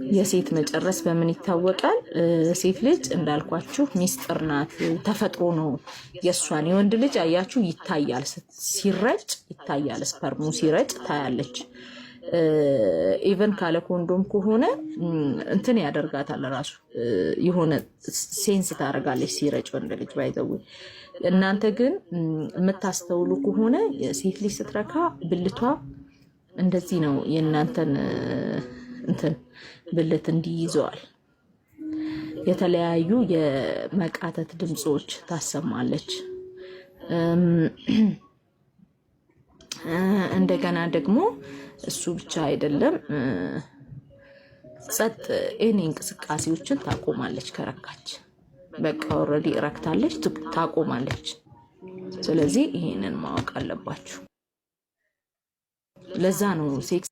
የሴት መጨረስ በምን ይታወቃል? ሴት ልጅ እንዳልኳችሁ ሚስጥር ናት፣ ተፈጥሮ ነው የሷን። የወንድ ልጅ አያችሁ ይታያል፣ ሲረጭ ይታያል፣ ስፐርሙ ሲረጭ ታያለች። ኢቨን ካለ ኮንዶም ከሆነ እንትን ያደርጋታል ራሱ የሆነ ሴንስ ታደርጋለች ሲረጭ ወንድ ልጅ ባይዘው። እናንተ ግን የምታስተውሉ ከሆነ ሴት ልጅ ስትረካ ብልቷ እንደዚህ ነው። የእናንተን እንትን ብልት እንዲይዘዋል። የተለያዩ የመቃተት ድምጾች ታሰማለች። እንደገና ደግሞ እሱ ብቻ አይደለም፣ ጸጥ እኔ እንቅስቃሴዎችን ታቆማለች። ከረካች በቃ ኦልሬዲ ረክታለች፣ ታቆማለች። ስለዚህ ይሄንን ማወቅ አለባችሁ። ለዛ ነው ሴክስ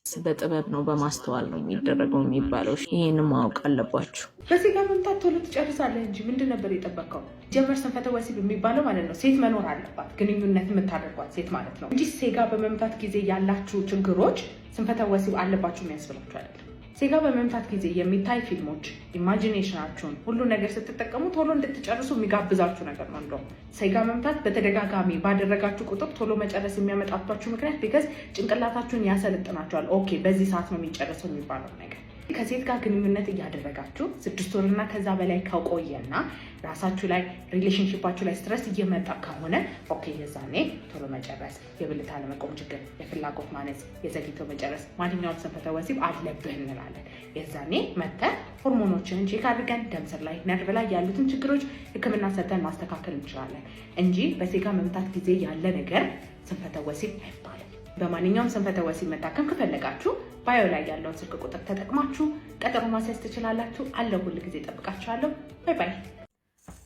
በጥበብ ነው በማስተዋል ነው የሚደረገው የሚባለው። ይሄንን ማወቅ አለባችሁ። በሴጋ መምታት ቶሎ ትጨርሳለህ እንጂ ምንድን ነበር የጠበቀው? ጀመር ስንፈተ ወሲብ የሚባለው ማለት ነው ሴት መኖር አለባት፣ ግንኙነት የምታደርጓት ሴት ማለት ነው እንጂ ሴጋ በመምታት ጊዜ ያላችሁ ችግሮች ስንፈተ ወሲብ አለባችሁ የሚያስብላችሁ አይደለም። ሴጋ በመምታት ጊዜ የሚታይ ፊልሞች ኢማጂኔሽናችሁን ሁሉ ነገር ስትጠቀሙ ቶሎ እንድትጨርሱ የሚጋብዛችሁ ነገር ነው። እንደውም ሴጋ መምታት በተደጋጋሚ ባደረጋችሁ ቁጥር ቶሎ መጨረስ የሚያመጣባችሁ ምክንያት ቢካዝ ጭንቅላታችሁን ያሰለጥናችኋል። ኦኬ በዚህ ሰዓት ነው የሚጨርሰው የሚባለው ነገር። ከሴት ጋር ግንኙነት እያደረጋችሁ 6 ወርና ከዛ በላይ ከቆየና ራሳችሁ ላይ ሪሌሽንሺፓችሁ ላይ ስትረስ እየመጣ ከሆነ ኦኬ የዛኔ ቶሎ መጨረስ፣ የብልት አለመቆም ችግር፣ የፍላጎት ማነስ፣ የዘግይቶ መጨረስ፣ ማንኛውም ስንፈተ ወሲብ አለብህ እንላለን። የዛኔ መተህ ሆርሞኖችን ቼክ አድርገን ደም ስር ላይ ነርቭ ላይ ያሉትን ችግሮች ሕክምና ሰጠን ማስተካከል እንችላለን እንጂ በሴጋ መምታት ጊዜ ያለ ነገር ስንፈተ ወሲብ አይባልም። በማንኛውም ስንፈተ ወሲብ መታከም ከፈለጋችሁ ባዮ ላይ ያለውን ስልክ ቁጥር ተጠቅማችሁ ቀጠሮ ማስያዝ ትችላላችሁ። አለው ሁሉ ጊዜ ጠብቃችኋለሁ። ባይ ባይ።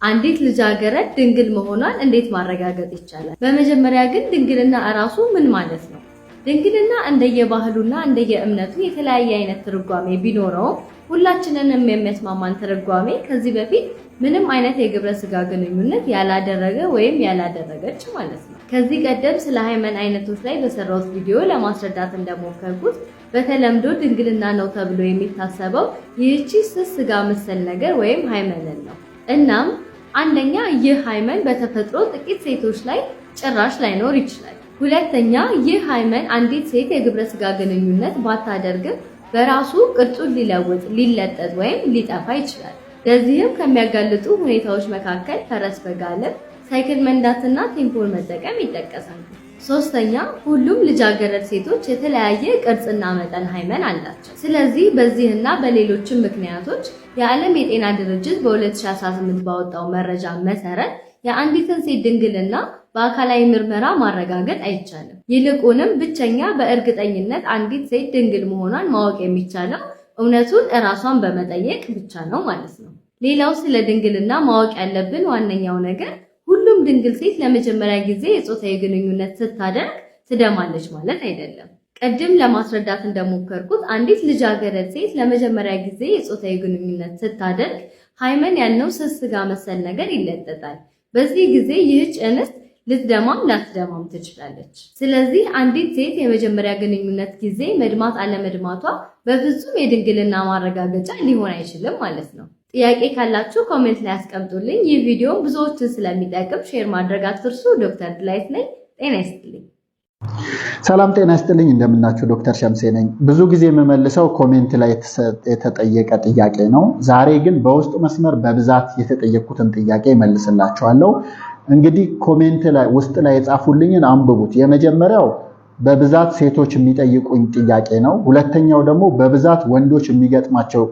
አንዲት ልጃገረድ ድንግል መሆኗን እንዴት ማረጋገጥ ይቻላል? በመጀመሪያ ግን ድንግልና እራሱ ምን ማለት ነው? ድንግልና እንደየባህሉና እንደየእምነቱ የተለያየ አይነት ትርጓሜ ቢኖረው ሁላችንንም የሚያስማማን ትርጓሜ ከዚህ በፊት ምንም አይነት የግብረ ስጋ ግንኙነት ያላደረገ ወይም ያላደረገች ማለት ነው። ከዚህ ቀደም ስለ ሃይመን አይነቶች ላይ በሰራሁት ቪዲዮ ለማስረዳት እንደሞከርኩት በተለምዶ ድንግልና ነው ተብሎ የሚታሰበው ይህቺ ስስ ስጋ መሰል ነገር ወይም ሃይመንን ነው። እናም አንደኛ ይህ ሃይመን በተፈጥሮ ጥቂት ሴቶች ላይ ጭራሽ ላይኖር ይችላል። ሁለተኛ ይህ ሃይመን አንዲት ሴት የግብረ ስጋ ግንኙነት ባታደርግም በራሱ ቅርጹን ሊለውጥ፣ ሊለጠጥ ወይም ሊጠፋ ይችላል። ለዚህም ከሚያጋልጡ ሁኔታዎች መካከል ፈረስ በጋለብ፣ ሳይክል መንዳትና ቴምፖን መጠቀም ይጠቀሳሉ። ሶስተኛ ሁሉም ልጃገረድ ሴቶች የተለያየ ቅርጽና መጠን ሃይመን አላቸው። ስለዚህ በዚህና በሌሎችም ምክንያቶች የዓለም የጤና ድርጅት በ2018 ባወጣው መረጃ መሰረት የአንዲትን ሴት ድንግልና በአካላዊ ምርመራ ማረጋገጥ አይቻልም። ይልቁንም ብቸኛ በእርግጠኝነት አንዲት ሴት ድንግል መሆኗን ማወቅ የሚቻለው እውነቱን እራሷን በመጠየቅ ብቻ ነው ማለት ነው። ሌላው ስለ ድንግልና ማወቅ ያለብን ዋነኛው ነገር ሁሉም ድንግል ሴት ለመጀመሪያ ጊዜ የጾታዊ ግንኙነት ስታደርግ ትደማለች ማለት አይደለም። ቀደም ለማስረዳት እንደሞከርኩት አንዲት ልጃገረድ ሴት ለመጀመሪያ ጊዜ የጾታዊ ግንኙነት ስታደርግ ሃይመን ያልነው ስስ ስጋ መሰል ነገር ይለጠጣል። በዚህ ጊዜ ይህች እንስት ልትደማም ላትደማም ትችላለች። ስለዚህ አንዲት ሴት የመጀመሪያ ግንኙነት ጊዜ መድማት አለመድማቷ በፍጹም የድንግልና ማረጋገጫ ሊሆን አይችልም ማለት ነው። ጥያቄ ካላችሁ ኮሜንት ላይ አስቀምጡልኝ። ይህ ቪዲዮ ብዙዎችን ስለሚጠቅም ሼር ማድረግ አትርሱ። ዶክተር ድላይት ነኝ። ጤና ይስጥልኝ። ሰላም ጤና ይስጥልኝ። እንደምናችሁ ዶክተር ሸምሴ ነኝ። ብዙ ጊዜ የምመልሰው ኮሜንት ላይ የተጠየቀ ጥያቄ ነው። ዛሬ ግን በውስጥ መስመር በብዛት የተጠየቁትን ጥያቄ መልስላችኋለሁ። እንግዲህ ኮሜንት ላይ ውስጥ ላይ የጻፉልኝን አንብቡት። የመጀመሪያው በብዛት ሴቶች የሚጠይቁኝ ጥያቄ ነው። ሁለተኛው ደግሞ በብዛት ወንዶች የሚገጥማቸው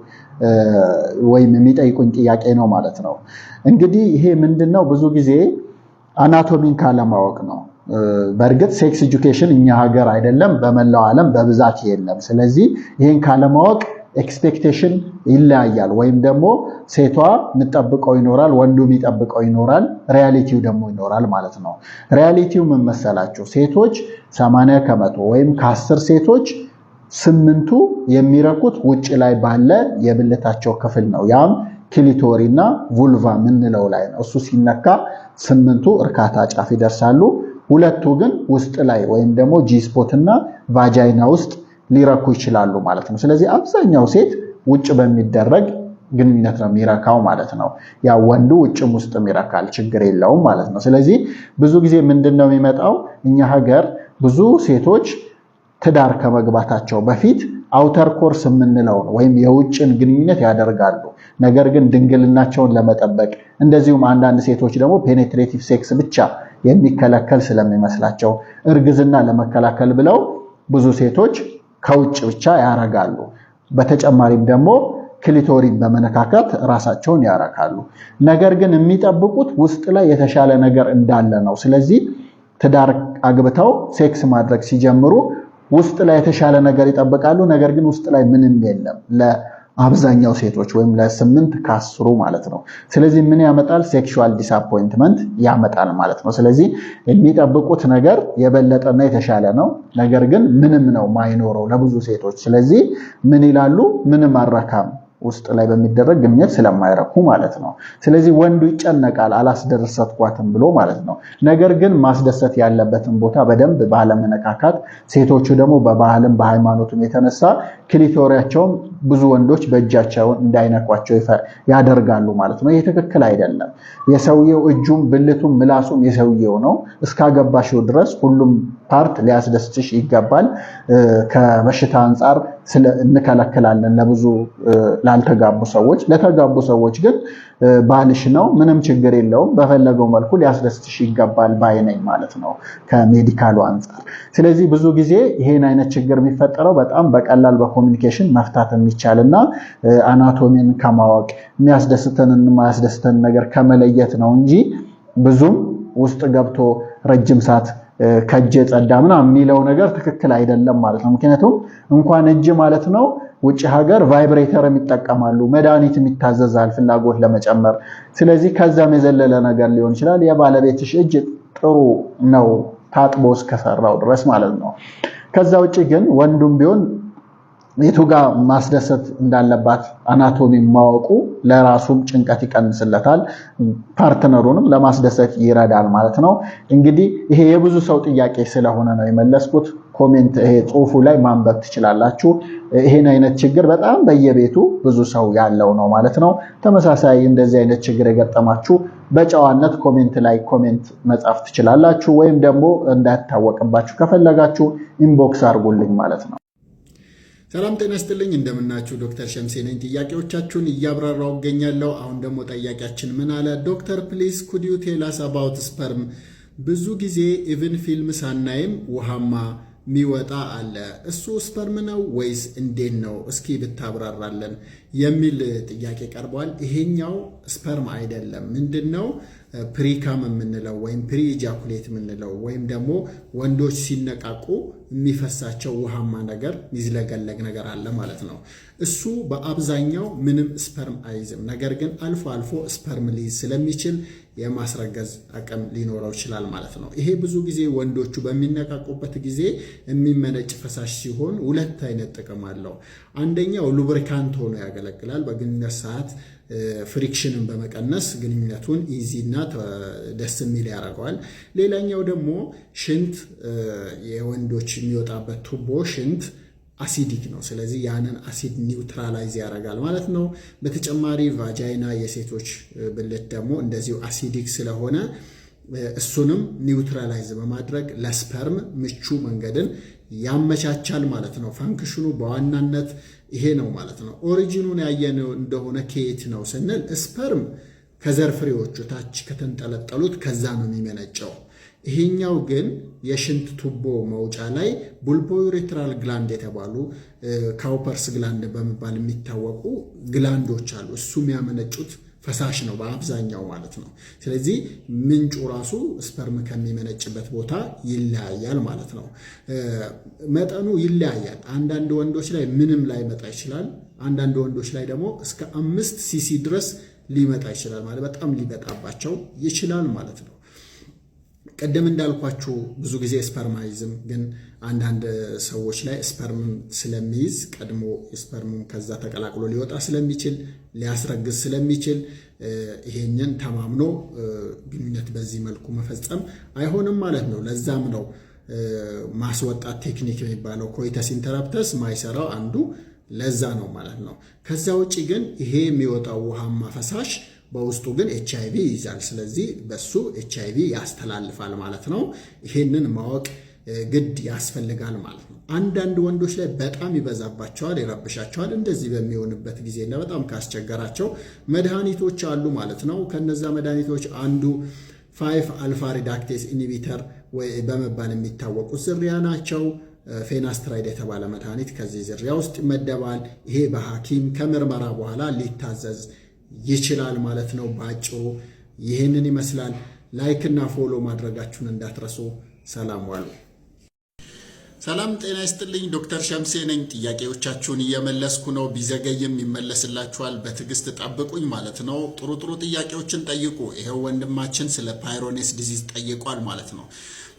ወይም የሚጠይቁኝ ጥያቄ ነው ማለት ነው። እንግዲህ ይሄ ምንድነው? ብዙ ጊዜ አናቶሚን ካለማወቅ ነው። በእርግጥ ሴክስ ኤጁኬሽን እኛ ሀገር አይደለም በመላው ዓለም በብዛት የለም። ስለዚህ ይሄን ካለማወቅ ኤክስፔክቴሽን ይለያያል። ወይም ደግሞ ሴቷ የምትጠብቀው ይኖራል፣ ወንዱ የሚጠብቀው ይኖራል፣ ሪያሊቲው ደግሞ ይኖራል ማለት ነው። ሪያሊቲው ምን መሰላችሁ? ሴቶች 80% ወይም ከ10 ሴቶች 8ቱ የሚረኩት ውጭ ላይ ባለ የብልታቸው ክፍል ነው። ያም ክሊቶሪና ቡልቫ ምንለው ላይ ነው። እሱ ሲነካ 8ቱ እርካታ ጫፍ ይደርሳሉ። ሁለቱ ግን ውስጥ ላይ ወይም ደግሞ ጂስፖት እና ቫጃይና ውስጥ ሊረኩ ይችላሉ ማለት ነው። ስለዚህ አብዛኛው ሴት ውጭ በሚደረግ ግንኙነት ነው የሚረካው ማለት ነው። ያ ወንዱ ውጭም ውስጥም ይረካል፣ ችግር የለውም ማለት ነው። ስለዚህ ብዙ ጊዜ ምንድነው የሚመጣው እኛ ሀገር ብዙ ሴቶች ትዳር ከመግባታቸው በፊት አውተር ኮርስ የምንለው ወይም የውጭን ግንኙነት ያደርጋሉ። ነገር ግን ድንግልናቸውን ለመጠበቅ እንደዚሁም አንዳንድ ሴቶች ደግሞ ፔኔትሬቲቭ ሴክስ ብቻ የሚከለከል ስለሚመስላቸው እርግዝና ለመከላከል ብለው ብዙ ሴቶች ከውጭ ብቻ ያረጋሉ። በተጨማሪም ደግሞ ክሊቶሪን በመነካካት ራሳቸውን ያረካሉ። ነገር ግን የሚጠብቁት ውስጥ ላይ የተሻለ ነገር እንዳለ ነው። ስለዚህ ትዳር አግብተው ሴክስ ማድረግ ሲጀምሩ ውስጥ ላይ የተሻለ ነገር ይጠብቃሉ። ነገር ግን ውስጥ ላይ ምንም የለም ለአብዛኛው ሴቶች ወይም ለ8 ከ10 ማለት ነው። ስለዚህ ምን ያመጣል? ሴክሹዋል ዲስአፖይንትመንት ያመጣል ማለት ነው። ስለዚህ የሚጠብቁት ነገር የበለጠና የተሻለ ነው። ነገር ግን ምንም ነው ማይኖረው ለብዙ ሴቶች። ስለዚህ ምን ይላሉ? ምንም አረካም ውስጥ ላይ በሚደረግ ግንኙነት ስለማይረኩ ማለት ነው። ስለዚህ ወንዱ ይጨነቃል አላስደሰትኳትም ብሎ ማለት ነው። ነገር ግን ማስደሰት ያለበትን ቦታ በደንብ ባለመነካካት፣ ሴቶቹ ደግሞ በባህልም በሃይማኖትም የተነሳ ክሊቶሪያቸውን ብዙ ወንዶች በእጃቸው እንዳይነኳቸው ያደርጋሉ ማለት ነው። ይሄ ትክክል አይደለም። የሰውየው እጁም ብልቱም ምላሱም የሰውየው ነው። እስካገባሽው ድረስ ሁሉም ፓርት ሊያስደስትሽ ይገባል። ከበሽታ አንጻር እንከለክላለን ለብዙ ላልተጋቡ ሰዎች። ለተጋቡ ሰዎች ግን ባልሽ ነው፣ ምንም ችግር የለውም፣ በፈለገው መልኩ ሊያስደስትሽ ይገባል ባይነኝ ማለት ነው ከሜዲካሉ አንጻር። ስለዚህ ብዙ ጊዜ ይሄን አይነት ችግር የሚፈጠረው በጣም በቀላል በኮሚኒኬሽን መፍታት የሚቻልና አናቶሚን ከማወቅ የሚያስደስተንን የማያስደስተንን ነገር ከመለየት ነው እንጂ ብዙም ውስጥ ገብቶ ረጅም ሰዓት ከእጅ ጸዳ ምናምን የሚለው ነገር ትክክል አይደለም ማለት ነው። ምክንያቱም እንኳን እጅ ማለት ነው ውጭ ሀገር ቫይብሬተርም ይጠቀማሉ፣ መድኃኒትም ይታዘዛል ፍላጎት ለመጨመር። ስለዚህ ከዛም የዘለለ ነገር ሊሆን ይችላል። የባለቤትሽ እጅ ጥሩ ነው ታጥቦ እስከሰራው ድረስ ማለት ነው። ከዛ ውጭ ግን ወንዱም ቢሆን የቱ ጋር ማስደሰት እንዳለባት አናቶሚ ማወቁ ለራሱም ጭንቀት ይቀንስለታል፣ ፓርትነሩንም ለማስደሰት ይረዳል ማለት ነው። እንግዲህ ይሄ የብዙ ሰው ጥያቄ ስለሆነ ነው የመለስኩት። ኮሜንት ይሄ ጽሁፉ ላይ ማንበብ ትችላላችሁ። ይሄን አይነት ችግር በጣም በየቤቱ ብዙ ሰው ያለው ነው ማለት ነው። ተመሳሳይ እንደዚህ አይነት ችግር የገጠማችሁ በጨዋነት ኮሜንት ላይ ኮሜንት መጻፍ ትችላላችሁ፣ ወይም ደግሞ እንዳይታወቅባችሁ ከፈለጋችሁ ኢንቦክስ አድርጉልኝ ማለት ነው። ሰላም ጤና ይስጥልኝ፣ እንደምናችሁ ዶክተር ሸምሴ ነኝ። ጥያቄዎቻችሁን እያብራራው እገኛለሁ። አሁን ደግሞ ጠያቂያችን ምን አለ? ዶክተር ፕሊዝ ኩድ ዩ ቴል አስ አባውት ስፐርም። ብዙ ጊዜ ኢቭን ፊልም ሳናይም ውሃማ ሚወጣ አለ። እሱ ስፐርም ነው ወይስ እንዴት ነው? እስኪ ብታብራራለን የሚል ጥያቄ ቀርቧል። ይሄኛው ስፐርም አይደለም። ምንድነው? ፕሪካም የምንለው ወይም ፕሪ ኢጃኩሌት የምንለው ወይም ደግሞ ወንዶች ሲነቃቁ የሚፈሳቸው ውሃማ ነገር ሚዝለገለግ ነገር አለ ማለት ነው። እሱ በአብዛኛው ምንም ስፐርም አይዝም። ነገር ግን አልፎ አልፎ ስፐርም ሊይዝ ስለሚችል የማስረገዝ አቅም ሊኖረው ይችላል ማለት ነው። ይሄ ብዙ ጊዜ ወንዶቹ በሚነቃቁበት ጊዜ የሚመነጭ ፈሳሽ ሲሆን ሁለት አይነት ጥቅም አለው። አንደኛው ሉብሪካንት ሆኖ ያገለግላል። በግንኙነት ሰዓት ፍሪክሽንን በመቀነስ ግንኙነቱን ኢዚ እና ደስ የሚል ያደርገዋል። ሌላኛው ደግሞ ሽንት፣ የወንዶች የሚወጣበት ቱቦ ሽንት አሲዲክ ነው። ስለዚህ ያንን አሲድ ኒውትራላይዝ ያደርጋል ማለት ነው። በተጨማሪ ቫጃይና የሴቶች ብልት ደግሞ እንደዚሁ አሲዲክ ስለሆነ እሱንም ኒውትራላይዝ በማድረግ ለስፐርም ምቹ መንገድን ያመቻቻል ማለት ነው። ፈንክሽኑ በዋናነት ይሄ ነው ማለት ነው። ኦሪጂኑን ያየነው እንደሆነ ከየት ነው ስንል ስፐርም ከዘር ፍሬዎቹ ታች ከተንጠለጠሉት ከዛ ነው የሚመነጨው። ይሄኛው ግን የሽንት ቱቦ መውጫ ላይ ቡልቦዩሬትራል ግላንድ የተባሉ ካውፐርስ ግላንድ በመባል የሚታወቁ ግላንዶች አሉ። እሱ የሚያመነጩት ፈሳሽ ነው በአብዛኛው ማለት ነው። ስለዚህ ምንጩ ራሱ ስፐርም ከሚመነጭበት ቦታ ይለያያል ማለት ነው። መጠኑ ይለያያል። አንዳንድ ወንዶች ላይ ምንም ላይመጣ ይችላል። አንዳንድ ወንዶች ላይ ደግሞ እስከ 5 ሲሲ ድረስ ሊመጣ ይችላል ማለት በጣም ሊመጣባቸው ይችላል ማለት ነው። ቀደም እንዳልኳችሁ ብዙ ጊዜ ስፐርማይዝም ግን አንዳንድ ሰዎች ላይ ስፐርም ስለሚይዝ ቀድሞ ስፐርሙን ከዛ ተቀላቅሎ ሊወጣ ስለሚችል ሊያስረግዝ ስለሚችል ይሄንን ተማምኖ ግንኙነት በዚህ መልኩ መፈጸም አይሆንም ማለት ነው። ለዛም ነው ማስወጣት ቴክኒክ የሚባለው ኮይተስ ኢንተረፕተስ ማይሰራው አንዱ ለዛ ነው ማለት ነው። ከዛ ውጪ ግን ይሄ የሚወጣው ውሃማ ፈሳሽ በውስጡ ግን ኤችአይቪ ይይዛል። ስለዚህ በሱ ኤችአይቪ ያስተላልፋል ማለት ነው። ይሄንን ማወቅ ግድ ያስፈልጋል ማለት ነው። አንዳንድ ወንዶች ላይ በጣም ይበዛባቸዋል፣ ይረብሻቸዋል። እንደዚህ በሚሆንበት ጊዜ እና በጣም ካስቸገራቸው መድኃኒቶች አሉ ማለት ነው። ከነዛ መድኃኒቶች አንዱ 5 አልፋ ሪዳክቴስ ኢኒቢተር በመባል የሚታወቁት ዝርያ ናቸው። ፌናስትራይድ የተባለ መድኃኒት ከዚህ ዝርያ ውስጥ ይመደባል። ይሄ በሐኪም ከምርመራ በኋላ ሊታዘዝ ይችላል ማለት ነው። በአጭሩ ይህንን ይመስላል። ላይክ እና ፎሎ ማድረጋችሁን እንዳትረሱ። ሰላም ዋሉ። ሰላም ጤና ይስጥልኝ። ዶክተር ሸምሴ ነኝ። ጥያቄዎቻችሁን እየመለስኩ ነው። ቢዘገይም ይመለስላችኋል። በትዕግስት ጠብቁኝ ማለት ነው። ጥሩ ጥሩ ጥያቄዎችን ጠይቁ። ይሄው ወንድማችን ስለ ፓይሮኔስ ዲዚዝ ጠይቋል ማለት ነው።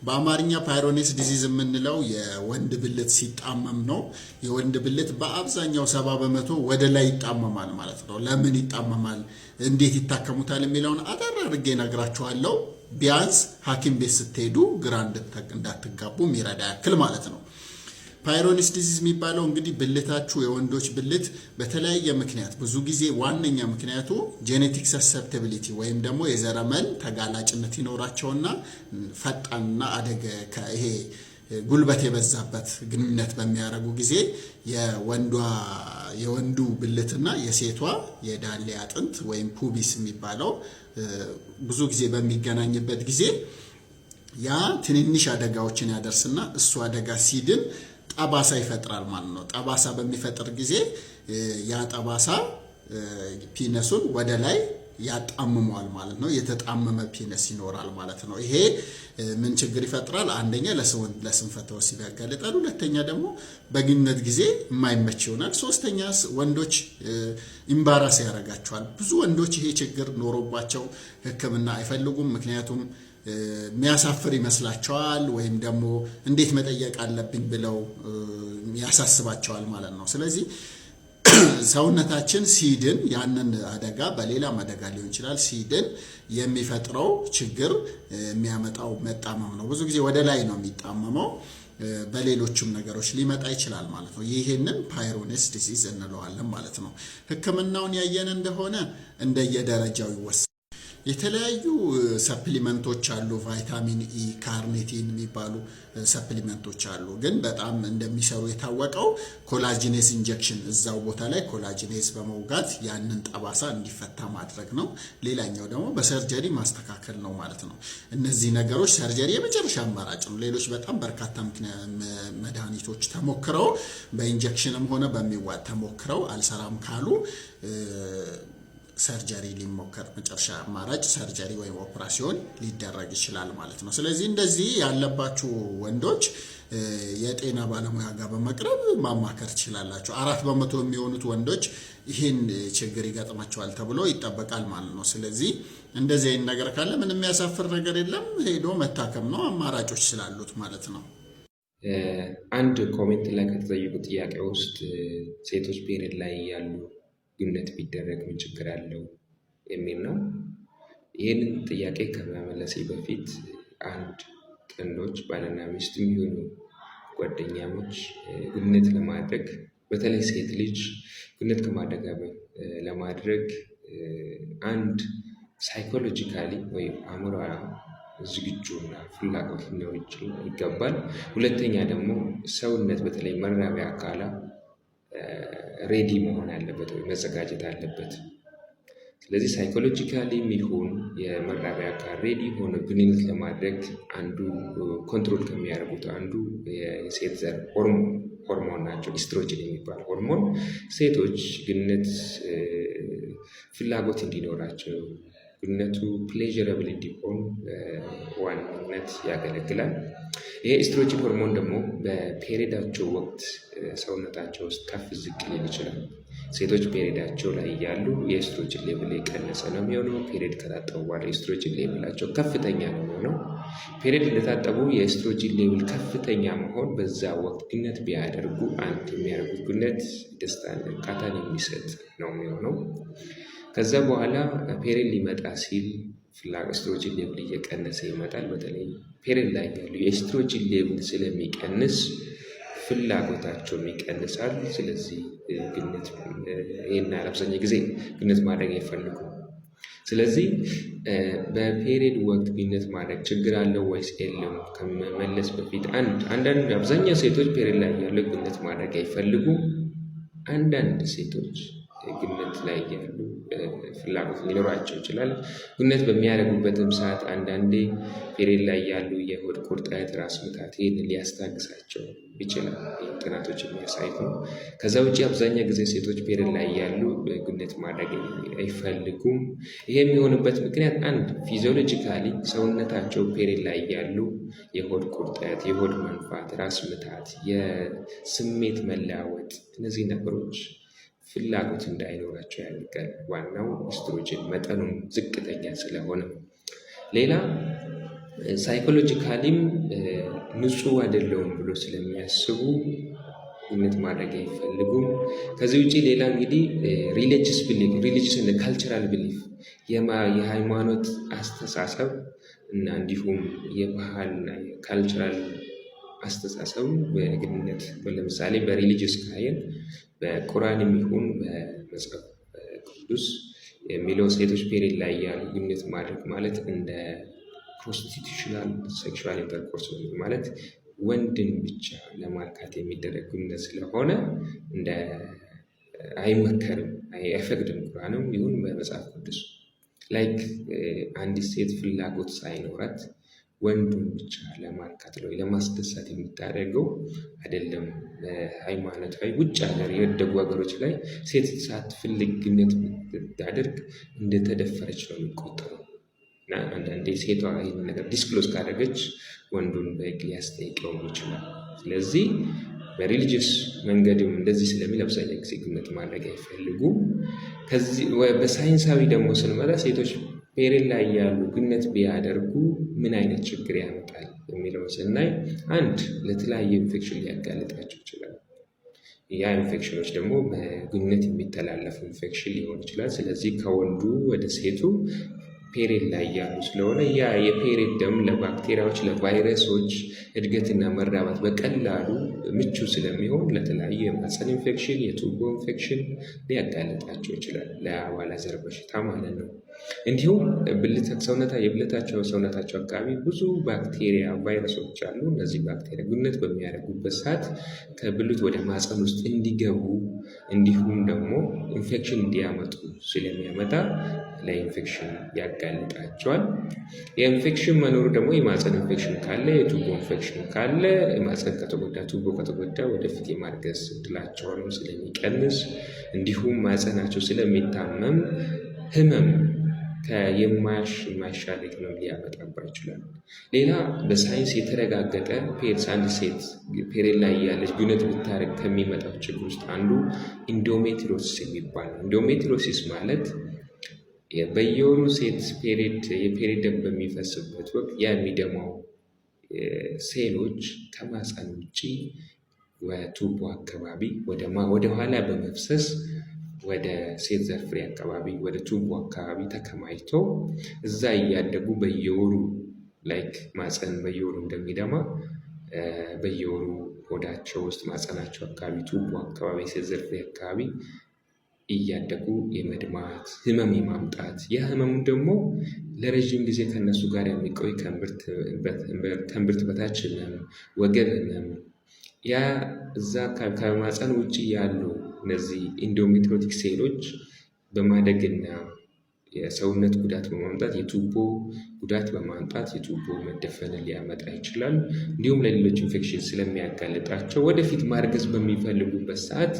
በአማርኛ ፓይሮኔስ ዲዚዝ የምንለው የወንድ ብልት ሲጣመም ነው። የወንድ ብልት በአብዛኛው 70% ወደ ላይ ይጣመማል ማለት ነው። ለምን ይጣመማል፣ እንዴት ይታከሙታል የሚለውን አጠር አድርጌ እነግራችኋለሁ። ቢያንስ ሐኪም ቤት ስትሄዱ ግራ እንዳትጋቡ የሚረዳ ያክል ማለት ነው። ፓይሮኔስ ዲዚዝ የሚባለው እንግዲህ ብልታችሁ የወንዶች ብልት በተለያየ ምክንያት ብዙ ጊዜ ዋነኛ ምክንያቱ ጄኔቲክ ሰሰፕቲቢሊቲ ወይም ደግሞ የዘረመል ተጋላጭነት ይኖራቸውና ፈጣንና አደገ ይሄ ጉልበት የበዛበት ግንኙነት በሚያደርጉ ጊዜ የወንዱ ብልትና የሴቷ የዳሌ አጥንት ወይም ፑቢስ የሚባለው ብዙ ጊዜ በሚገናኝበት ጊዜ ያ ትንንሽ አደጋዎችን ያደርስና እሱ አደጋ ሲድን ጠባሳ ይፈጥራል ማለት ነው። ጠባሳ በሚፈጥር ጊዜ ያ ጠባሳ ፒነሱን ወደ ላይ ያጣምመዋል ማለት ነው። የተጣመመ ፒነስ ይኖራል ማለት ነው። ይሄ ምን ችግር ይፈጥራል? አንደኛ ለስንፈተ ወሲብ ያጋልጣል። ሁለተኛ ደግሞ በግንኙነት ጊዜ የማይመች ይሆናል። ሶስተኛ ወንዶች ኢምባራስ ያደርጋቸዋል። ብዙ ወንዶች ይሄ ችግር ኖሮባቸው ሕክምና አይፈልጉም። ምክንያቱም የሚያሳፍር ይመስላቸዋል ወይም ደግሞ እንዴት መጠየቅ አለብኝ ብለው ያሳስባቸዋል ማለት ነው። ስለዚህ ሰውነታችን ሲድን ያንን አደጋ በሌላም አደጋ ሊሆን ይችላል ሲድን የሚፈጥረው ችግር የሚያመጣው መጣመም ነው። ብዙ ጊዜ ወደ ላይ ነው የሚጣመመው። በሌሎችም ነገሮች ሊመጣ ይችላል ማለት ነው። ይሄንን ፓይሮኔስ ዲዚዝ እንለዋለን ማለት ነው። ሕክምናውን ያየን እንደሆነ እንደየደረጃው ይወሰናል። የተለያዩ ሰፕሊመንቶች አሉ። ቫይታሚን ኢ፣ ካርኒቲን የሚባሉ ሰፕሊመንቶች አሉ። ግን በጣም እንደሚሰሩ የታወቀው ኮላጂኔስ ኢንጀክሽን እዛው ቦታ ላይ ኮላጂኔስ በመውጋት ያንን ጠባሳ እንዲፈታ ማድረግ ነው። ሌላኛው ደግሞ በሰርጀሪ ማስተካከል ነው ማለት ነው። እነዚህ ነገሮች ሰርጀሪ የመጨረሻ አማራጭ ነው። ሌሎች በጣም በርካታ መድኃኒቶች ተሞክረው በኢንጀክሽንም ሆነ በሚዋጥ ተሞክረው አልሰራም ካሉ ሰርጀሪ ሊሞከር መጨረሻ አማራጭ ሰርጀሪ ወይም ኦፕራሲዮን ሊደረግ ይችላል ማለት ነው። ስለዚህ እንደዚህ ያለባችሁ ወንዶች የጤና ባለሙያ ጋር በመቅረብ ማማከር ትችላላችሁ። 4% የሚሆኑት ወንዶች ይህን ችግር ይገጥማቸዋል ተብሎ ይጠበቃል ማለት ነው። ስለዚህ እንደዚህ አይነት ነገር ካለ ምንም የሚያሳፍር ነገር የለም፣ ሄዶ መታከም ነው፣ አማራጮች ስላሉት ማለት ነው። አንድ ኮሜንት ላይ ከተጠየቁ ጥያቄ ውስጥ ሴቶች ፔሪድ ላይ ያሉ ግንኙነት ቢደረግ ምን ችግር አለው የሚል ነው። ይህንን ጥያቄ ከመመለሴ በፊት አንድ ጥንዶች ባልና ሚስት የሚሆኑ ጓደኛሞች ግንኙነት ለማድረግ በተለይ ሴት ልጅ ግንኙነት ከማድረግ ለማድረግ አንድ ሳይኮሎጂካሊ ወይም አእምሯ ዝግጁና ፍላጎት ሊኖር ይገባል። ሁለተኛ ደግሞ ሰውነት በተለይ መራቢያ አካላ ሬዲ መሆን አለበት ወይ መዘጋጀት አለበት። ስለዚህ ሳይኮሎጂካሊ የሚሆን የመራቢያ አካል ሬዲ ሆነ ግንኙነት ለማድረግ አንዱ ኮንትሮል ከሚያደርጉት አንዱ የሴት ዘር ሆርሞን ናቸው። ኢስትሮጅን የሚባል ሆርሞን ሴቶች ግንኙነት ፍላጎት እንዲኖራቸው ግንኙነቱ ፕሌዥረብል እንዲሆን ዋናነት ያገለግላል። ይሄ ኢስትሮጅን ሆርሞን ደግሞ በፔሪዳቸው ወቅት ሰውነታቸው ውስጥ ከፍ ዝቅ ሊል ይችላል። ሴቶች ፔሪዳቸው ላይ ያሉ የኢስትሮጅን ሌቭል የቀነሰ ነው የሚሆነው። ፔሪድ ከታጠቡ በኋላ የኢስትሮጅን ሌቭላቸው ከፍተኛ ነው የሚሆነው። ፔሪድ እንደታጠቡ የኢስትሮጅን ሌቭል ከፍተኛ መሆን በዛ ወቅት ግንኙነት ቢያደርጉ አንድ የሚያደርጉት ግንኙነት ደስታን፣ እርካታን የሚሰጥ ነው የሚሆነው። ከዛ በኋላ ፔሪድ ሊመጣ ሲል ኤስትሮጂን ሌቭል እየቀነሰ ይመጣል። በተለይ ፔሪድ ላይ ያሉ የኤስትሮጂን ሌቭል ስለሚቀንስ ፍላጎታቸውም ይቀንሳል። ስለዚህ ግንኙነት ይሄን አብዛኛው ጊዜ ግንኙነት ማድረግ አይፈልጉም። ስለዚህ በፔሪድ ወቅት ግንኙነት ማድረግ ችግር አለው ወይስ የለም ከመመለስ በፊት አንዳንድ አብዛኛው ሴቶች ፔሪድ ላይ ያሉ ግንኙነት ማድረግ አይፈልጉም። አንዳንድ ሴቶች ግንኙነት ላይ ያሉ ፍላጎት ሊኖራቸው ይችላል። ግንኙነት በሚያደርጉበትም ሰዓት አንዳንዴ ፔሪድ ላይ ያሉ የሆድ ቁርጠት፣ ራስ ምታት ይህን ሊያስታግሳቸው ይችላል። ጥናቶች የሚያሳዩት ነው። ከዛ ውጭ አብዛኛው ጊዜ ሴቶች ፔሪድ ላይ ያሉ ግንኙነት ማድረግ አይፈልጉም። ይሄ የሚሆንበት ምክንያት አንድ ፊዚዮሎጂካሊ ሰውነታቸው ፔሪድ ላይ ያሉ የሆድ ቁርጠት፣ የሆድ መንፋት፣ ራስ ምታት፣ የስሜት መለዋወጥ እነዚህ ነገሮች ፍላጎት እንዳይኖራቸው ያደርጋል። ዋናው ኤስትሮጅን መጠኑም ዝቅተኛ ስለሆነ። ሌላ ሳይኮሎጂካሊም ንጹህ አይደለውም ብሎ ስለሚያስቡ ግንኙነት ማድረግ አይፈልጉም። ከዚህ ውጭ ሌላ እንግዲህ ሪሊጂየስ እና ካልቸራል ቢሊፍ የሃይማኖት አስተሳሰብ እና እንዲሁም የባህልና የካልቸራል አስተሳሰብ በግንኙነት ለምሳሌ በሪሊጂየስ ካየን በቁርአን የሚሆን በመጽሐፍ ቅዱስ የሚለው ሴቶች ፔሪድ ላይ ያሉ ግንኙነት ማድረግ ማለት እንደ ፕሮስቲቱሽናል ሴክሹዋል ኢንተርኮርስ ማለት ወንድን ብቻ ለማርካት የሚደረግ ግንኙነት ስለሆነ እንደ አይመከርም፣ አይፈቅድም። ቁርአንም ይሁን በመጽሐፍ ቅዱስ ላይክ አንዲት ሴት ፍላጎት ሳይኖራት ወንዱን ብቻ ለማርካት ነው ለማስደሰት የምታደርገው አይደለም። ሃይማኖታዊ ውጭ ሀገር የወደጉ ሀገሮች ላይ ሴት ሳትፈልግ ግንኙነት ብታደርግ እንደተደፈረች ነው የሚቆጠረው እና አንዳንዴ ሴቷ ይህን ነገር ዲስክሎዝ ካደረገች ወንዱን በሕግ ሊያስጠይቀው ይችላል። ስለዚህ በሪሊጂየስ መንገድም እንደዚህ ስለሚል አብዛኛው ጊዜ ግንኙነት ማድረግ አይፈልጉም። ከዚህ በሳይንሳዊ ደግሞ ስንመጣ ሴቶች ፔሪድ ላይ ያሉ ግንኙነት ቢያደርጉ ምን አይነት ችግር ያመጣል የሚለውን ስናይ አንድ ለተለያየ ኢንፌክሽን ሊያጋልጣቸው ይችላል። ያ ኢንፌክሽኖች ደግሞ በግንኙነት የሚተላለፉ ኢንፌክሽን ሊሆን ይችላል። ስለዚህ ከወንዱ ወደ ሴቱ ፔሪድ ላይ ያሉ ስለሆነ ያ የፔሪድ ደም ለባክቴሪያዎች፣ ለቫይረሶች እድገትና መራባት በቀላሉ ምቹ ስለሚሆን ለተለያዩ የማህፀን ኢንፌክሽን፣ የቱቦ ኢንፌክሽን ሊያጋልጣቸው ይችላል። ለአባላዘር በሽታ ማለት ነው። እንዲሁም ሰውነታቸው አካባቢ ብዙ ባክቴሪያ፣ ቫይረሶች አሉ። እነዚህ ባክቴሪያ ግንኙነት በሚያደርጉበት ሰዓት ከብልት ወደ ማህፀን ውስጥ እንዲገቡ እንዲሁም ደግሞ ኢንፌክሽን እንዲያመጡ ስለሚያመጣ ለኢንፌክሽን ያጋልጣቸዋል። የኢንፌክሽን መኖሩ ደግሞ የማህፀን ኢንፌክሽን ካለ፣ የቱቦ ኢንፌክሽን ካለ ማህፀን ከተጎዳ፣ ቱቦ ከተጎዳ ወደፊት የማርገዝ እድላቸውንም ስለሚቀንስ እንዲሁም ማህፀናቸው ስለሚታመም ህመም የማይሻል ህመም ሊያመጣባ ይችላል። ሌላ በሳይንስ የተረጋገጠ አንድ ሴት ፔሪድ ላይ ያለች ግንኙነት ብታደርግ ከሚመጣው ችግር ውስጥ አንዱ ኢንዶሜትሪዮሲስ የሚባል ነው። ኢንዶሜትሪዮሲስ ማለት በየወሩ ሴት የፔሪድ ደም በሚፈስበት ወቅት ያ የሚደማው ሴሎች ከማህፀን ውጭ ቱቦ አካባቢ ወደ ኋላ በመፍሰስ ወደ ሴት ዘር ፍሬ አካባቢ ወደ ቱቦ አካባቢ ተከማችቶ እዛ እያደጉ በየወሩ ላይክ ማህፀን በየወሩ እንደሚደማ በየወሩ ሆዳቸው ውስጥ ማህፀናቸው አካባቢ ቱቦ አካባቢ ሴት ዘር ፍሬ አካባቢ እያደጉ የመድማት ህመም የማምጣት ያ ህመሙ ደግሞ ለረዥም ጊዜ ከነሱ ጋር የሚቆይ ከእምብርት በታች ህመም፣ ወገብ ህመም ያ እዛ ከማህፀን ውጭ ያሉ እነዚህ ኢንዶሜትሪዮቲክ ሴሎች በማደግና የሰውነት ጉዳት በማምጣት የቱቦ ጉዳት በማምጣት የቱቦ መደፈንን ሊያመጣ ይችላል። እንዲሁም ለሌሎች ኢንፌክሽን ስለሚያጋልጣቸው ወደፊት ማርገዝ በሚፈልጉበት ሰዓት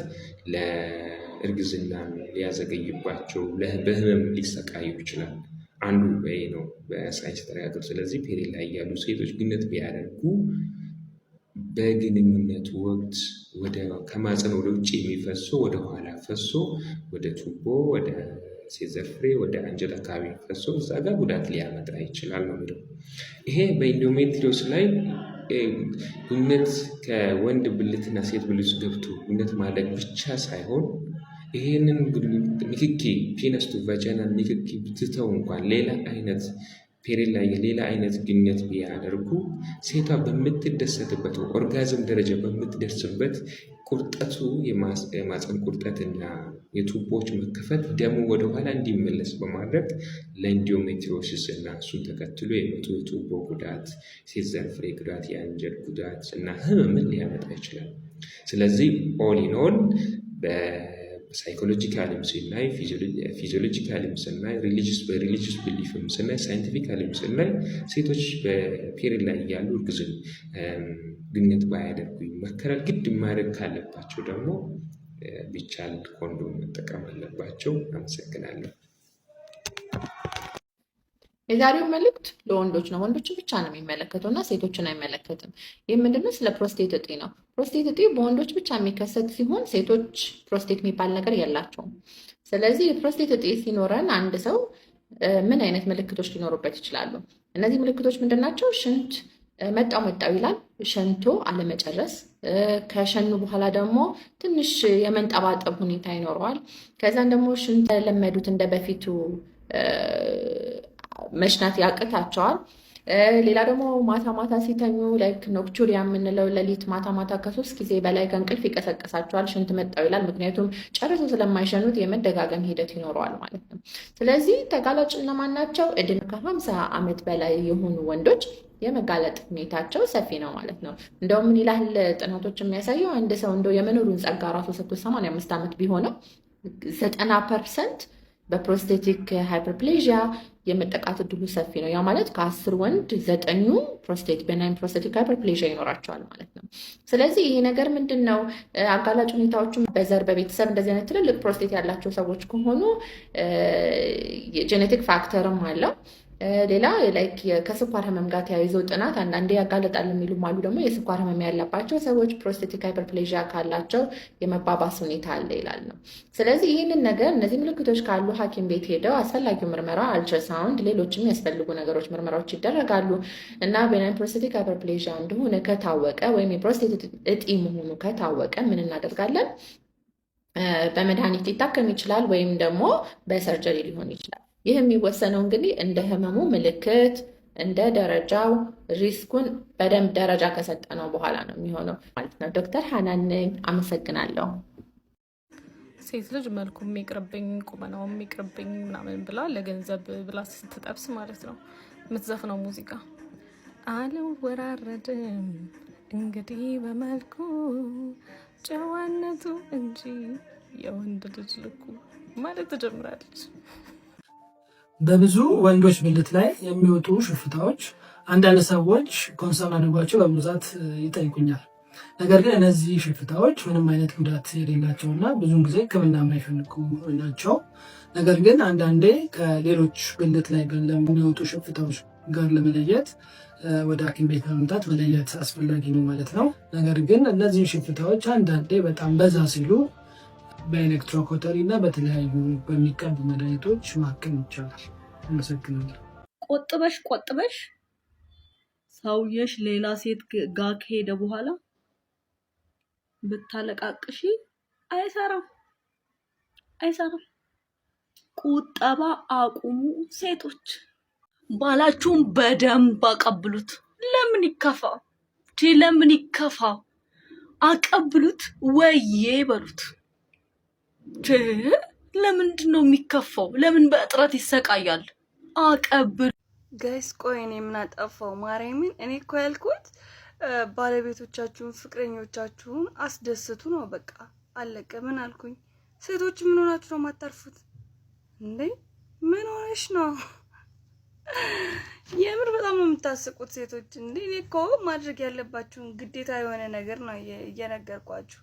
ለእርግዝና ሊያዘገይባቸው በህመም ሊሰቃዩ ይችላል። አንዱ ይሄ ነው በሳይንስ ተረጋግጧል። ስለዚህ ፔሪድ ላይ ያሉ ሴቶች ግንኙነት ቢያደርጉ በግንኙነቱ ወቅት ከማህፀን ወደ ውጭ የሚፈሱ ወደ ኋላ ፈሶ ወደ ቱቦ ወደ ሴት ዘር ፍሬ ወደ አንጀት አካባቢ ፈሶ እዛ ጋር ጉዳት ሊያመጣ ይችላል ነው የሚለው። ይሄ በኢንዶሜትሪዮስ ላይ ግንኙነት ከወንድ ብልትና ሴት ብልት ገብቶ ግንኙነት ማድረግ ብቻ ሳይሆን ይህንን ንክኪ ፒነስ ቱ ቫጃይናል ንክኪ ትተው እንኳን ሌላ አይነት ፔሬድ ላይ ሌላ አይነት ግንኙነት ቢያደርጉ ሴቷ በምትደሰትበት ኦርጋዝም ደረጃ በምትደርስበት ቁርጠቱ የማፀን ቁርጠትና የቱቦች መከፈት ደሙ ወደኋላ እንዲመለስ በማድረግ ለኢንዶሜትሪዮሲስ እና እሱን ተከትሎ የመጡ የቱቦ ጉዳት፣ ሴት ዘር ፍሬ ጉዳት፣ የአንጀት ጉዳት እና ህመምን ሊያመጣ ይችላል። ስለዚህ ኦል ኢን ኦል በሳይኮሎጂካልም ስናይ፣ ፊዚዮሎጂካልም ስናይ፣ በሪሊጂየስ ቢሊፍም ስናይ፣ ሳይንቲፊካልም ስናይ ሴቶች በፔሪድ ላይ ያሉ እርግዝን ግንኙነት ባያደርጉ ይመከራል። ግድ ማድረግ ካለባቸው ደግሞ ቢቻል ኮንዶም መጠቀም አለባቸው። አመሰግናለሁ። የዛሬው መልእክት ለወንዶች ነው። ወንዶችን ብቻ ነው የሚመለከተው እና ሴቶችን አይመለከትም። ይህ ምንድነው? ስለ ፕሮስቴት እጢ ነው። ፕሮስቴት እጢ በወንዶች ብቻ የሚከሰት ሲሆን ሴቶች ፕሮስቴት የሚባል ነገር የላቸውም። ስለዚህ የፕሮስቴት እጢ ሲኖረን አንድ ሰው ምን አይነት ምልክቶች ሊኖሩበት ይችላሉ? እነዚህ ምልክቶች ምንድን ናቸው? ሽንት መጣው ይላል። ሸንቶ አለመጨረስ፣ ከሸኑ በኋላ ደግሞ ትንሽ የመንጠባጠብ ሁኔታ ይኖረዋል። ከዛን ደግሞ ሽንት ለመዱት እንደ በፊቱ መሽናት ያቅታቸዋል። ሌላ ደግሞ ማታ ማታ ሲተኙ ላይክ ኖክቹሪያ የምንለው ሌሊት ማታ ማታ ከ3 ጊዜ በላይ ከእንቅልፍ ይቀሰቀሳቸዋል። ሽንት መጣው ይላል። ምክንያቱም ጨርሶ ስለማይሸኑት የመደጋገም ሂደት ይኖረዋል ማለት ነው። ስለዚህ ተጋላጭ እነማን ናቸው? ዕድሜ ከ50 ዓመት በላይ የሆኑ ወንዶች የመጋለጥ ሁኔታቸው ሰፊ ነው ማለት ነው። እንደውም ምን ይላል ጥናቶች የሚያሳየው አንድ ሰው እንደው የመኖሩን ጸጋ ራሱ 85 ዓመት ቢሆነው 90% በፕሮስቴቲክ ሃይፐርፕሌዥያ የመጠቃት እድሉ ሰፊ ነው። ያ ማለት ከ10 ወንድ 9 ቤናይን ፕሮስቴቲክ ሃይፐርፕሌዥያ ይኖራቸዋል ማለት ነው። ስለዚህ ይሄ ነገር ምንድን ነው? አጋላጭ ሁኔታዎቹም በዘር በቤተሰብ እንደዚህ አይነት ትልልቅ ፕሮስቴት ያላቸው ሰዎች ከሆኑ የጄኔቲክ ፋክተርም አለው። ሌላ ላይክ ከስኳር ህመም ጋር ተያይዘው ጥናት አንዳንዴ ያጋለጣል የሚሉም አሉ። ደግሞ የስኳር ህመም ያለባቸው ሰዎች ፕሮስቴቲክ ሃይፐርፕሌዥያ ካላቸው የመባባስ ሁኔታ አለ ይላል ነው። ስለዚህ ይህንን ነገር እነዚህ ምልክቶች ካሉ ሐኪም ቤት ሄደው አስፈላጊው ምርመራ አልትራሳውንድ፣ ሌሎችም ያስፈልጉ ነገሮች ምርመራዎች ይደረጋሉ እና ቤናይን ፕሮስቴቲክ ሃይፐርፕሌዥያ እንደሆነ ከታወቀ ወይም የፕሮስቴት እጢ መሆኑ ከታወቀ ምን እናደርጋለን? በመድኃኒት ሊታከም ይችላል ወይም ደግሞ በሰርጀሪ ሊሆን ይችላል። ይህ የሚወሰነው እንግዲህ እንደ ህመሙ ምልክት እንደ ደረጃው ሪስኩን በደንብ ደረጃ ከሰጠነው በኋላ ነው የሚሆነው ማለት ነው። ዶክተር ሀናን ነኝ። አመሰግናለሁ። ሴት ልጅ መልኩ የሚቅርብኝ ቁመናው የሚቅርብኝ ምናምን ብላ ለገንዘብ ብላ ስትጠብስ ማለት ነው የምትዘፍነው ሙዚቃ አልወራረድም እንግዲህ በመልኩ ጨዋነቱ እንጂ የወንድ ልጅ ልኩ ማለት ትጀምራለች። በብዙ ወንዶች ብልት ላይ የሚወጡ ሽፍታዎች አንዳንድ ሰዎች ኮንሰርን አድርጓቸው በብዛት ይጠይቁኛል። ነገር ግን እነዚህ ሽፍታዎች ምንም አይነት ጉዳት የሌላቸውና ብዙውን ጊዜ ሕክምና የማይፈልጉ ናቸው። ነገር ግን አንዳንዴ ከሌሎች ብልት ላይ ለሚወጡ ሽፍታዎች ጋር ለመለየት ወደ ሐኪም ቤት በመምጣት መለየት አስፈላጊ ነው ማለት ነው። ነገር ግን እነዚህ ሽፍታዎች አንዳንዴ በጣም በዛ ሲሉ በኤሌክትሮኮተሪ እና በተለያዩ በሚቀቡ መድኃኒቶች ማከም ይቻላል። አመሰግናለሁ። ቆጥበሽ ሰውየሽ ሌላ ሴት ጋር ከሄደ በኋላ ብታለቃቅሺ አይሰራም። ቁጠባ አቁሙ። ሴቶች ባላችሁን በደንብ አቀብሉት። ለምን ይከፋ? አቀብሉት፣ ወዬ በሉት። ለምንድን ነው የሚከፋው? ለምን በእጥረት ይሰቃያል? አቀብል ጋይስ። ቆይ እኔ ምን አጠፋው? ማርያምን እኔ እኮ ያልኩት ባለቤቶቻችሁን ፍቅረኞቻችሁን አስደስቱ ነው። በቃ አለቀ። ምን አልኩኝ? ሴቶች ምን ሆናችሁ ነው የማታርፉት እንዴ? ምን ሆነሽ ነው? የምር በጣም ነው የምታስቁት ሴቶች እንዴ። እኔ እኮ ማድረግ ያለባችሁን ግዴታ የሆነ ነገር ነው እየነገርኳችሁ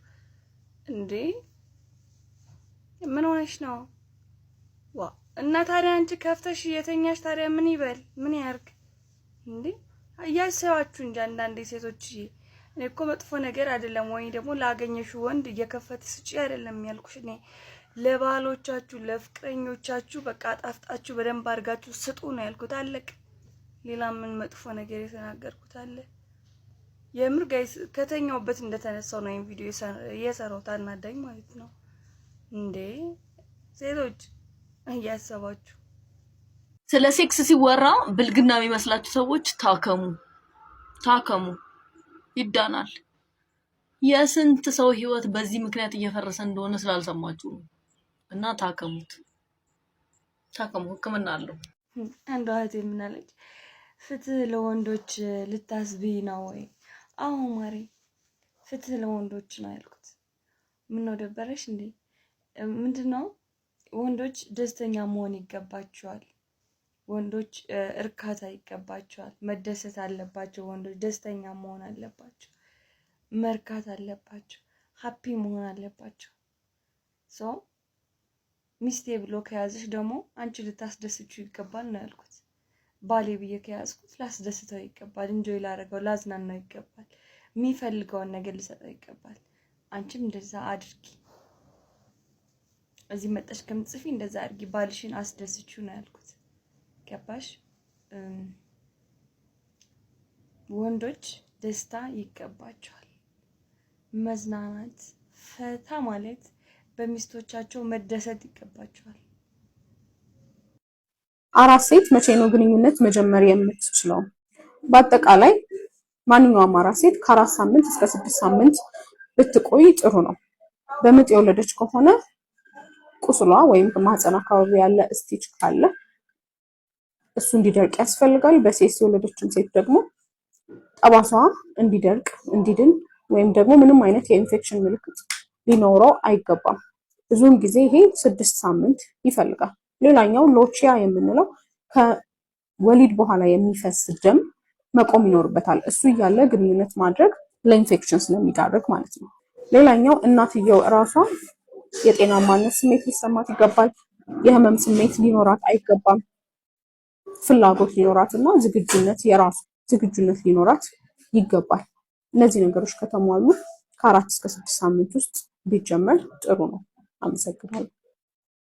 እንዴ። ምን ሆነሽ ነው? ዋ እና ታዲያ አንቺ ከፍተሽ የተኛሽ ታዲያ ምን ይበል? ምን ያርግ እንዴ? እያሰባችሁ እንጂ አንዳንዴ ሴቶች እኔ እኮ መጥፎ ነገር አይደለም ወይ ደግሞ ላገኘሽ ወንድ እየከፈተ ስጪ አይደለም ያልኩሽ። እኔ ለባሎቻችሁ ለፍቅረኞቻችሁ በቃ ጣፍጣችሁ በደንብ አድርጋችሁ ስጡ ነው ያልኩት። አለቅ። ሌላ ምን መጥፎ ነገር የተናገርኩት አለ? የምር ጋይስ ከተኛውበት እንደተነሳው ነው ቪዲዮ እየሰራሁት አናዳኝ ማለት ነው። እንዴ ሴቶች እያሰባችሁ ስለ ሴክስ ሲወራ ብልግና የሚመስላችሁ ሰዎች ታከሙ፣ ይዳናል። የስንት ሰው ህይወት በዚህ ምክንያት እየፈረሰ እንደሆነ ስላልሰማችሁ ነው። እና ታከሙ፣ ህክምና አለው። አንዷ እህቴ ምን አለች? ፍትህ ለወንዶች ልታስብይ ነው ወይ? አዎ ማሬ፣ ፍትህ ለወንዶች ነው ያልኩት። ምን ነው ደበረሽ እንዴ? ምንድነው? ወንዶች ደስተኛ መሆን ይገባቸዋል። ወንዶች እርካታ ይገባቸዋል። መደሰት አለባቸው። ወንዶች ደስተኛ መሆን አለባቸው። መርካት አለባቸው። ሃፒ መሆን አለባቸው። ሶ ሚስቴ ብሎ ከያዘሽ ደግሞ አንቺ ልታስደስችው ይገባል ነው ያልኩት። ባሌ ብዬ ከያዝኩት ላስደስተው ይገባል። እንጆይ ላደርገው፣ ላዝናናው ይገባል። የሚፈልገውን ነገር ልሰጠው ይገባል። አንቺም እንደዛ አድርጊ። እዚህ መጣሽ ከምትጽፊ እንደዛ አድርጊ። ባልሽን አስደስችው ነው ያልኩት። ገባሽ? ወንዶች ደስታ ይገባቸዋል። መዝናናት፣ ፈታ ማለት፣ በሚስቶቻቸው መደሰት ይገባቸዋል። አራስ ሴት መቼ ነው ግንኙነት መጀመር የምትችለው? በአጠቃላይ ማንኛውም አራስ ሴት ከ4 ሳምንት እስከ 6 ሳምንት ብትቆይ ጥሩ ነው። በምጥ የወለደች ከሆነ ቁስሏ ወይም በማህፀን አካባቢ ያለ ስቲች ካለ እሱ እንዲደርቅ ያስፈልጋል። በሴት የወለደችም ሴት ደግሞ ጠባሷ እንዲደርቅ እንዲድን ወይም ደግሞ ምንም አይነት የኢንፌክሽን ምልክት ሊኖረው አይገባም። ብዙውን ጊዜ ይሄ 6 ሳምንት ይፈልጋል። ሌላኛው ሎቺያ የምንለው ከወሊድ በኋላ የሚፈስ ደም መቆም ይኖርበታል። እሱ እያለ ግንኙነት ማድረግ ለኢንፌክሽን ስለሚዳርግ ማለት ነው። ሌላኛው እናትየው እራሷ የጤናማነት ስሜት ሊሰማት ይገባል። የህመም ስሜት ሊኖራት አይገባም። ፍላጎት ሊኖራትና የራሱ ዝግጁነት ሊኖራት ይገባል። እነዚህ ነገሮች ከተሟሉ ከ4 እስከ 6 ሳምንት ውስጥ ቢጀመር ጥሩ ነው። አመሰግናለሁ።